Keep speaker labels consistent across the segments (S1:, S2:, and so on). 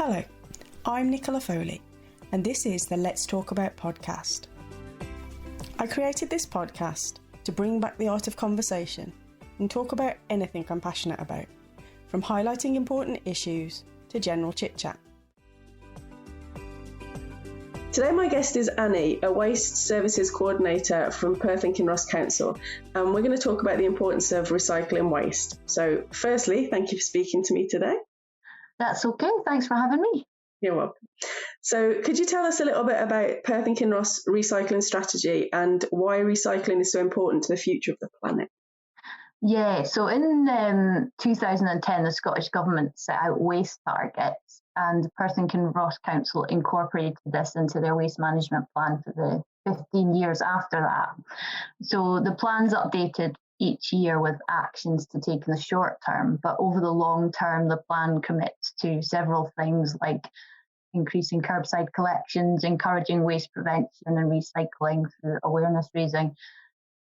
S1: Hello, I'm Nicola Foley, and this is the Let's Talk About podcast. I created this podcast to bring back the art of conversation and talk about anything I'm passionate about, from highlighting important issues to general chit-chat. Today my guest is Annie, a Waste Services Coordinator from Perth and Kinross Council, and we're going to talk about the importance of recycling waste. So firstly, thank you for speaking to me today.
S2: That's okay, thanks for having me.
S1: You're welcome. So could you tell us a little bit about Perth and Kinross recycling strategy and why recycling is so important to the future of the planet?
S2: Yeah, so in 2010, the Scottish Government set out waste targets, and Perth and Kinross Council incorporated this into their waste management plan for the 15 years after that. So the plan's updated each year with actions to take in the short term, but over the long term, the plan commits to several things like increasing curbside collections, encouraging waste prevention and recycling through awareness raising,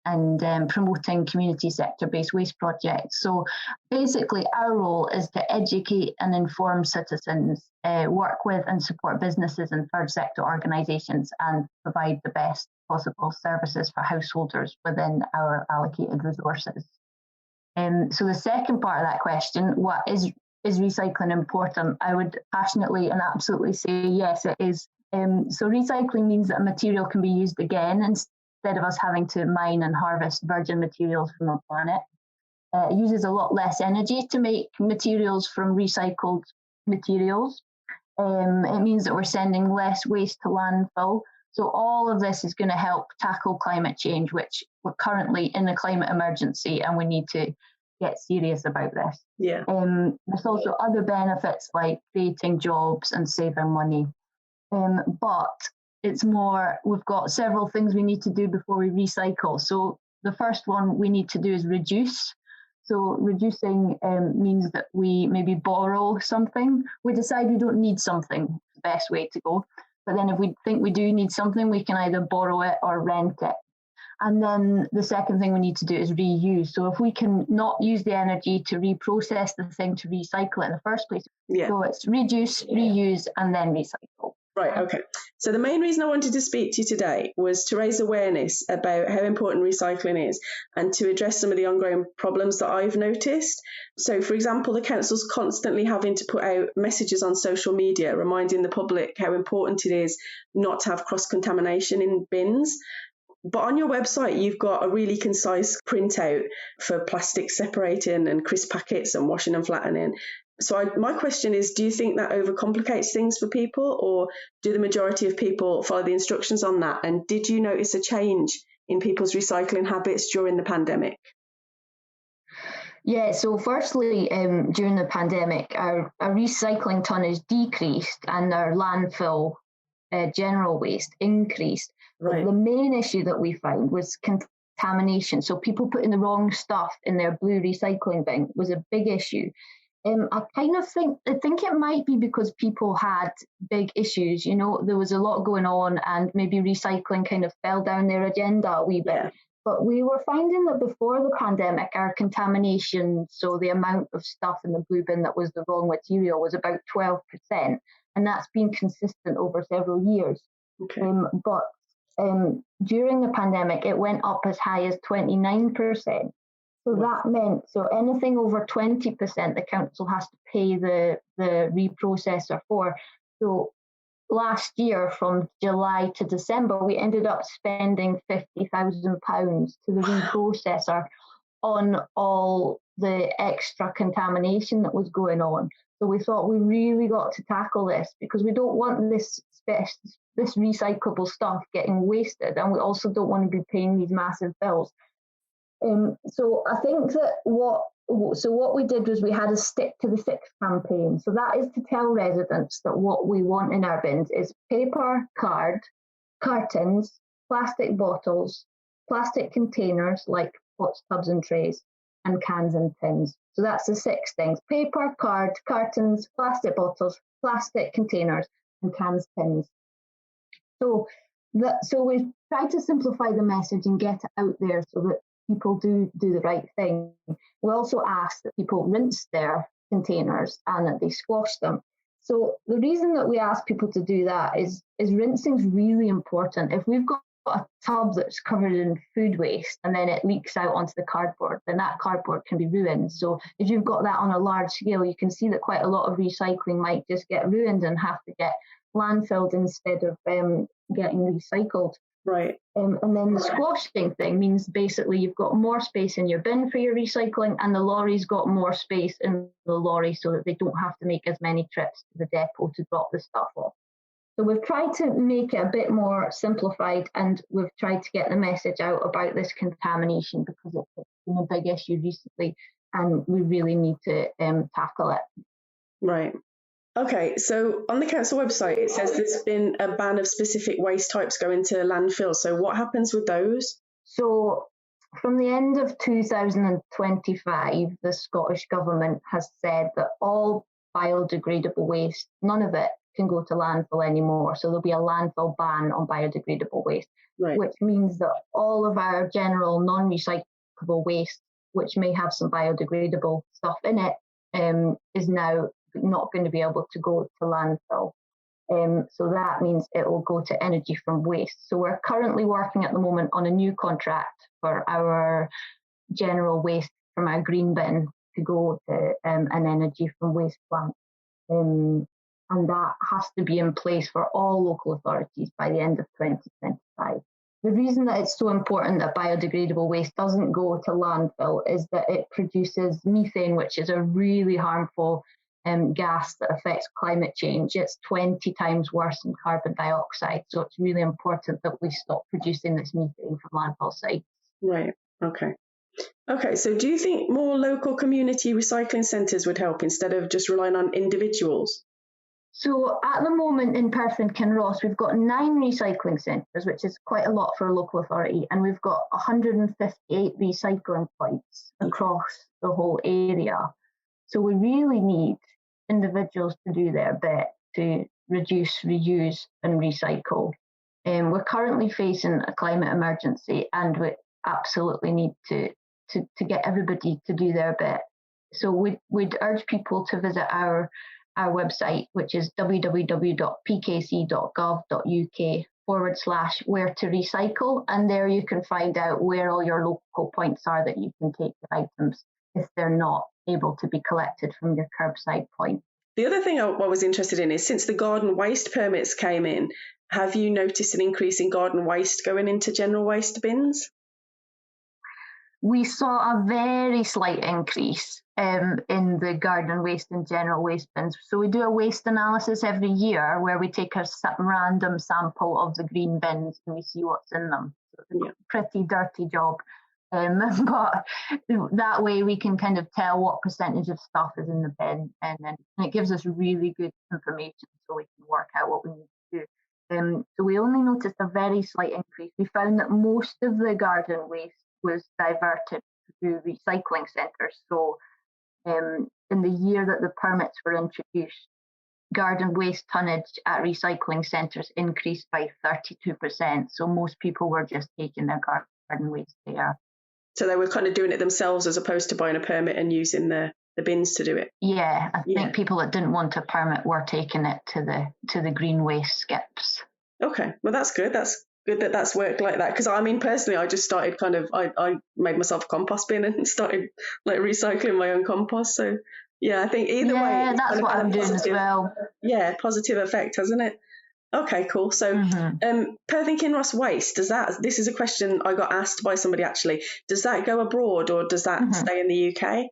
S2: and promoting community sector-based waste projects. So basically our role is to educate and inform citizens, work with and support businesses and third sector organisations, and provide the best possible services for householders within our allocated resources. So the second part of that question, what is recycling important? I would passionately and absolutely say yes, it is. So recycling means that a material can be used again instead of us having to mine and harvest virgin materials from the planet. It uses a lot less energy to make materials from recycled materials. It means that we're sending less waste to landfill. So all of this is going to help tackle climate change, which we're currently in a climate emergency and we need to get serious about this.
S1: Yeah.
S2: There's also other benefits like creating jobs and saving money. But it's more, we've got several things we need to do before we recycle. So the first one we need to do is reduce. So reducing means that we maybe borrow something. We decide we don't need something, the best way to go. But then if we think we do need something, we can either borrow it or rent it. And then the second thing we need to do is reuse. So if we can not use the energy to reprocess the thing to recycle it in the first place. Yeah. So it's reduce, reuse, and then recycle.
S1: Right, okay. So the main reason I wanted to speak to you today was to raise awareness about how important recycling is and to address some of the ongoing problems that I've noticed. So, for example, the council's constantly having to put out messages on social media reminding the public how important it is not to have cross-contamination in bins. But on your website, you've got a really concise printout for plastic separating and crisp packets and washing and flattening. So my question is, do you think that overcomplicates things for people, or do the majority of people follow the instructions on that? And did you notice a change in people's recycling habits during the pandemic?
S2: Yeah, so firstly, during the pandemic, our recycling tonnage decreased and our landfill general waste increased. Right. The main issue that we found was contamination. So people putting the wrong stuff in their blue recycling bin was a big issue. I think it might be because people had big issues. You know, there was a lot going on and maybe recycling kind of fell down their agenda a wee bit. Yeah. But we were finding that before the pandemic, our contamination, so the amount of stuff in the blue bin that was the wrong material, was about 12%. And that's been consistent over several years. Okay. But during the pandemic, it went up as high as 29%. So that meant, so anything over 20%, the council has to pay the reprocessor for. So last year, from July to December, we ended up spending £50,000 to the reprocessor on all the extra contamination that was going on. So we thought we really got to tackle this because we don't want this recyclable stuff getting wasted, and we also don't want to be paying these massive bills. So I think that what we did was we had a Stick to the Six campaign. So that is to tell residents that what we want in our bins is paper, card, cartons, plastic bottles, plastic containers like pots, tubs and trays, and cans and tins. So that's the 6 things: paper, card, cartons, plastic bottles, plastic containers, and cans, tins. So we try to simplify the message and get it out there so that people do the right thing. We also ask that people rinse their containers and that they squash them. So the reason that we ask people to do that is rinsing's really important. If we've got a tub that's covered in food waste and then it leaks out onto the cardboard, then that cardboard can be ruined. So if you've got that on a large scale, you can see that quite a lot of recycling might just get ruined and have to get landfilled instead of getting recycled.
S1: Right.
S2: And then the squashing thing means basically you've got more space in your bin for your recycling, and the lorry's got more space in the lorry so that they don't have to make as many trips to the depot to drop the stuff off. So we've tried to make it a bit more simplified, and we've tried to get the message out about this contamination because it's been a big issue recently and we really need to tackle it.
S1: Right. Okay, so on the council website, it says there's been a ban of specific waste types going to landfill. So what happens with those?
S2: So from the end of 2025, the Scottish Government has said that all biodegradable waste, none of it can go to landfill anymore. So there'll be a landfill ban on biodegradable waste,
S1: right.
S2: Which means that all of our general non-recyclable waste, which may have some biodegradable stuff in it, is now not going to be able to go to landfill. So that means it will go to energy from waste. So we're currently working at the moment on a new contract for our general waste from our green bin to go to an energy from waste plant. And that has to be in place for all local authorities by the end of 2025. The reason that it's so important that biodegradable waste doesn't go to landfill is that it produces methane, which is a really harmful gas that affects climate change. It's 20 times worse than carbon dioxide. So it's really important that we stop producing this methane from landfill sites.
S1: Right. Okay, so do you think more local community recycling centres would help instead of just relying on individuals?
S2: So at the moment in Perth and Kinross, we've got 9 recycling centres, which is quite a lot for a local authority, and we've got 158 recycling points across the whole area. So we really need individuals to do their bit to reduce, reuse and recycle. We're currently facing a climate emergency, and we absolutely need to get everybody to do their bit. So we'd urge people to visit our website, which is www.pkc.gov.uk/where to recycle. And there you can find out where all your local points are that you can take your items if they're not able to be collected from your curbside point.
S1: The other thing I was interested in is since the garden waste permits came in, have you noticed an increase in garden waste going into general waste bins?
S2: We saw a very slight increase in the garden waste and general waste bins. So we do a waste analysis every year where we take a random sample of the green bins and we see what's in them. So it's a pretty dirty job. But that way we can kind of tell what percentage of stuff is in the bin, and it gives us really good information so we can work out what we need to do. So we only noticed a very slight increase. We found that most of the garden waste was diverted to recycling centres. So in the year that the permits were introduced, garden waste tonnage at recycling centres increased by 32%. So most people were just taking their garden waste there.
S1: So they were kind of doing it themselves as opposed to buying a permit and using the bins to do it.
S2: Yeah, I think people that didn't want a permit were taking it to the green waste skips. Okay,
S1: well that's good. That's good that that's worked like that. Because I mean, personally, I just started I made myself a compost bin and started like recycling my own compost. So yeah, I think either way.
S2: Yeah, that's what I'm doing as well.
S1: Yeah, positive effect, hasn't it? Okay, cool. So Perth and Kinross waste, this is a question I got asked by somebody actually, does that go abroad or does that stay in the UK?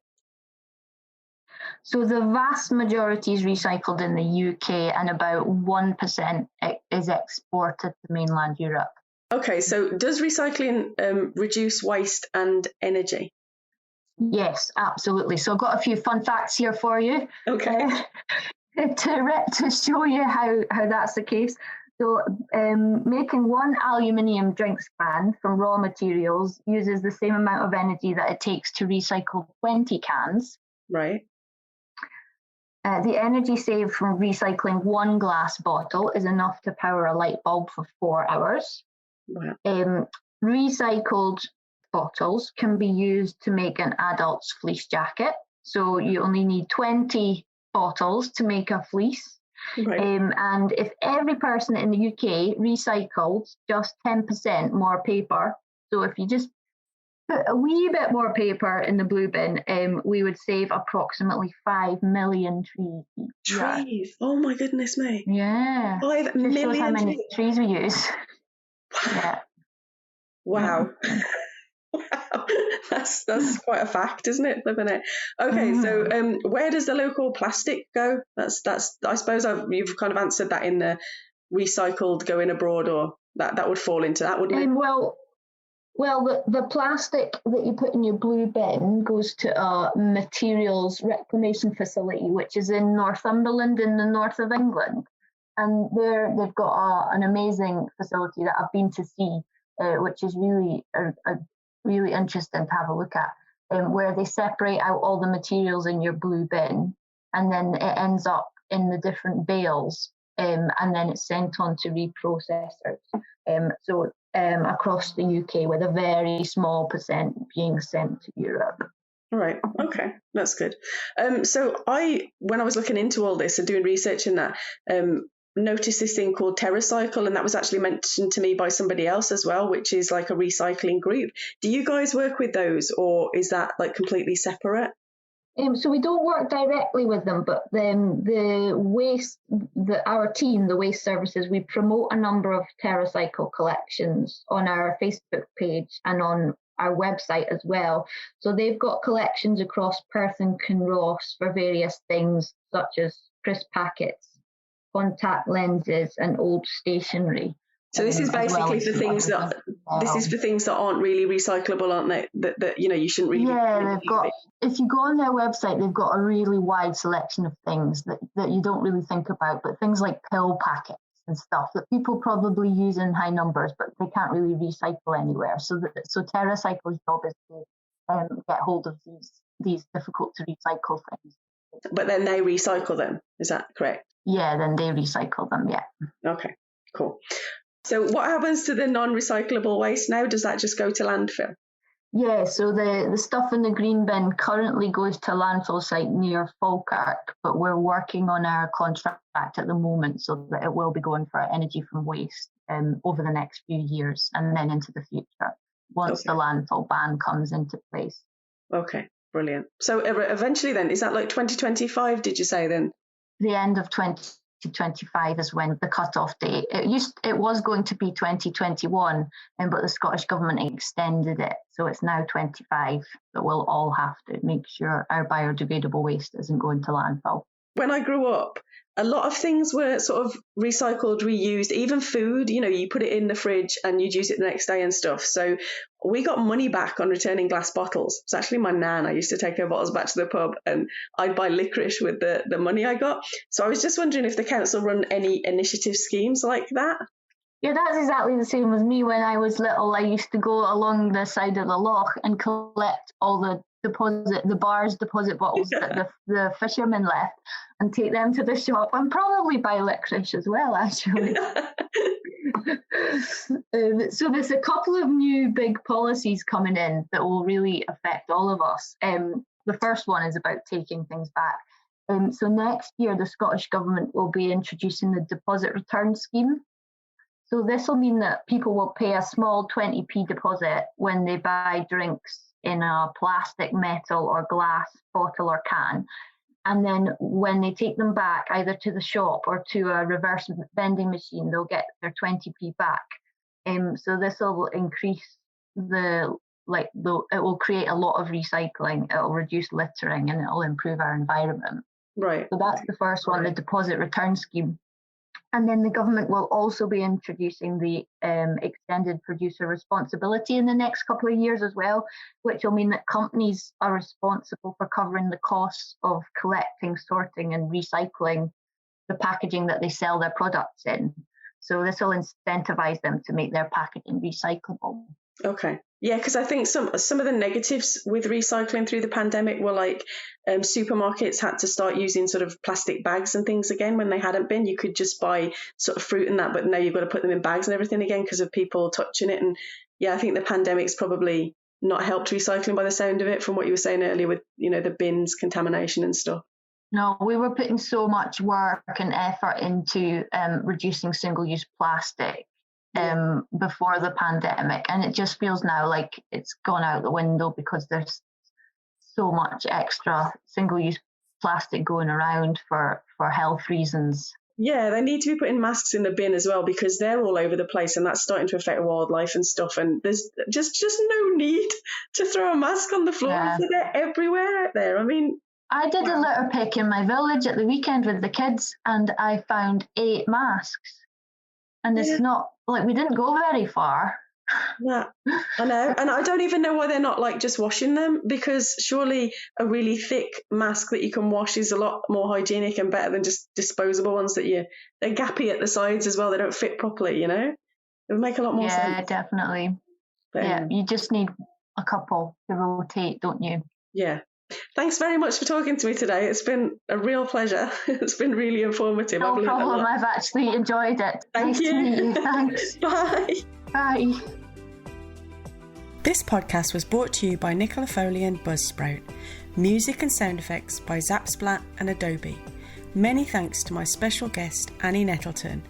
S2: So the vast majority is recycled in the UK and about 1% is exported to mainland Europe. Okay, so does recycling reduce waste and energy? Yes, absolutely. So I've got a few fun facts here for you.
S1: Okay.
S2: To show you how that's the case. So making one aluminium drinks can from raw materials uses the same amount of energy that it takes to recycle 20 cans.
S1: Right.
S2: The energy saved from recycling one glass bottle is enough to power a light bulb for 4 hours.
S1: Wow.
S2: Recycled bottles can be used to make an adult's fleece jacket. So you only need 20 bottles to make a fleece.
S1: Right.
S2: And if every person in the UK recycled just 10% more paper, so if you just put a wee bit more paper in the blue bin, we would save approximately 5 million trees each year.
S1: Trees? Oh my goodness me.
S2: Yeah.
S1: 5
S2: Just
S1: million
S2: shows how many trees we use. Yeah.
S1: Wow. Wow. That's quite a fact, isn't it? Living it. Okay, so where does the local plastic go? That's I suppose you've kind of answered that in the recycled going abroad, or that would fall into that, wouldn't it?
S2: Well, the plastic that you put in your blue bin goes to a materials reclamation facility, which is in Northumberland in the north of England. And they've got an amazing facility that I've been to see, which is really really interesting to have a look at, where they separate out all the materials in your blue bin, and then it ends up in the different bales, and then it's sent on to reprocessors. Across the UK, with a very small percent being sent to Europe.
S1: Right. Okay, that's good. So when I was looking into all this and doing research in that, noticed this thing called TerraCycle, and that was actually mentioned to me by somebody else as well, which is like a recycling group. Do you guys work with those, or is that like completely separate?
S2: So we don't work directly with them, but our team, the Waste Services, we promote a number of TerraCycle collections on our Facebook page and on our website as well. So they've got collections across Perth and Kinross for various things, such as crisp packets, contact lenses, and old stationery.
S1: So this is basically for things that aren't really recyclable, aren't they? That you shouldn't really.
S2: Yeah, they've got. If you go on their website, they've got a really wide selection of things that you don't really think about, but things like pill packets and stuff that people probably use in high numbers, but they can't really recycle anywhere. So TerraCycle's job is to get hold of these difficult to recycle things.
S1: But then they recycle them. Is that correct?
S2: Yeah, then they recycle them. Yeah.
S1: Okay. Cool. So what happens to the non-recyclable waste now? Does that just go to landfill?
S2: Yeah, so the stuff in the green bin currently goes to a landfill site near Falkirk, but we're working on our contract at the moment so that it will be going for energy from waste over the next few years and then into the future once the landfill ban comes into place. Okay,
S1: brilliant. So eventually then, is that like 2025, did you say then?
S2: The end of 2025 is when the cut-off date. It was going to be 2021, but the Scottish Government extended it, so it's now 25. But we'll all have to make sure our biodegradable waste isn't going to landfill.
S1: When I grew up, a lot of things were sort of recycled, reused, even food, you put it in the fridge and you'd use it the next day and stuff. So we got money back on returning glass bottles. It's actually my nan. I used to take her bottles back to the pub and I'd buy licorice with the money I got. So I was just wondering if the council run any initiative schemes like that.
S2: Yeah, that's exactly the same as me. When I was little, I used to go along the side of the loch and collect all the deposit bottles that the fishermen left and take them to the shop and probably buy licorice as well, actually. So there's a couple of new big policies coming in that will really affect all of us. The first one is about taking things back. So next year, the Scottish Government will be introducing the deposit return scheme. So this will mean that people will pay a small 20p deposit when they buy drinks in a plastic, metal or glass bottle or can. And then when they take them back either to the shop or to a reverse vending machine, they'll get their 20p back. So this will increase it will create a lot of recycling, it'll reduce littering and it'll improve our environment.
S1: Right.
S2: So that's the first one, the deposit return scheme. And then the government will also be introducing the extended producer responsibility in the next couple of years as well, which will mean that companies are responsible for covering the costs of collecting, sorting and recycling the packaging that they sell their products in. So this will incentivize them to make their packaging recyclable.
S1: Okay. Yeah, because I think some of the negatives with recycling through the pandemic were like supermarkets had to start using sort of plastic bags and things again when they hadn't been. You could just buy sort of fruit and that, but now you've got to put them in bags and everything again because of people touching it. And yeah, I think the pandemic's probably not helped recycling by the sound of it from what you were saying earlier with, the bins, contamination and stuff.
S2: No, we were putting so much work and effort into reducing single-use plastic before the pandemic, and it just feels now like it's gone out the window because there's so much extra single-use plastic going around for health reasons.
S1: Yeah, they need to be putting masks in the bin as well, because they're all over the place and that's starting to affect wildlife and stuff. And there's just no need to throw a mask on the floor. Yeah. They're everywhere out there. I mean,
S2: I did a litter pick in my village at the weekend with the kids and I found 8 masks. And it's not, like, we didn't go very far.
S1: Yeah, I know. And I don't even know why they're not, like, just washing them, because surely a really thick mask that you can wash is a lot more hygienic and better than just disposable ones they're gappy at the sides as well. They don't fit properly, you know? It would make a lot more sense.
S2: Yeah, definitely. But, you just need a couple to rotate, don't you?
S1: Yeah. Thanks very much for talking to me today. It's been a real pleasure. It's been really informative.
S2: No problem. I've actually enjoyed it.
S1: Thank you.
S2: To meet you. Thanks.
S1: Bye.
S2: Bye.
S1: This podcast was brought to you by Nicola Foley and Buzzsprout. Music and sound effects by ZapSplat and Adobe. Many thanks to my special guest, Annie Nettleton,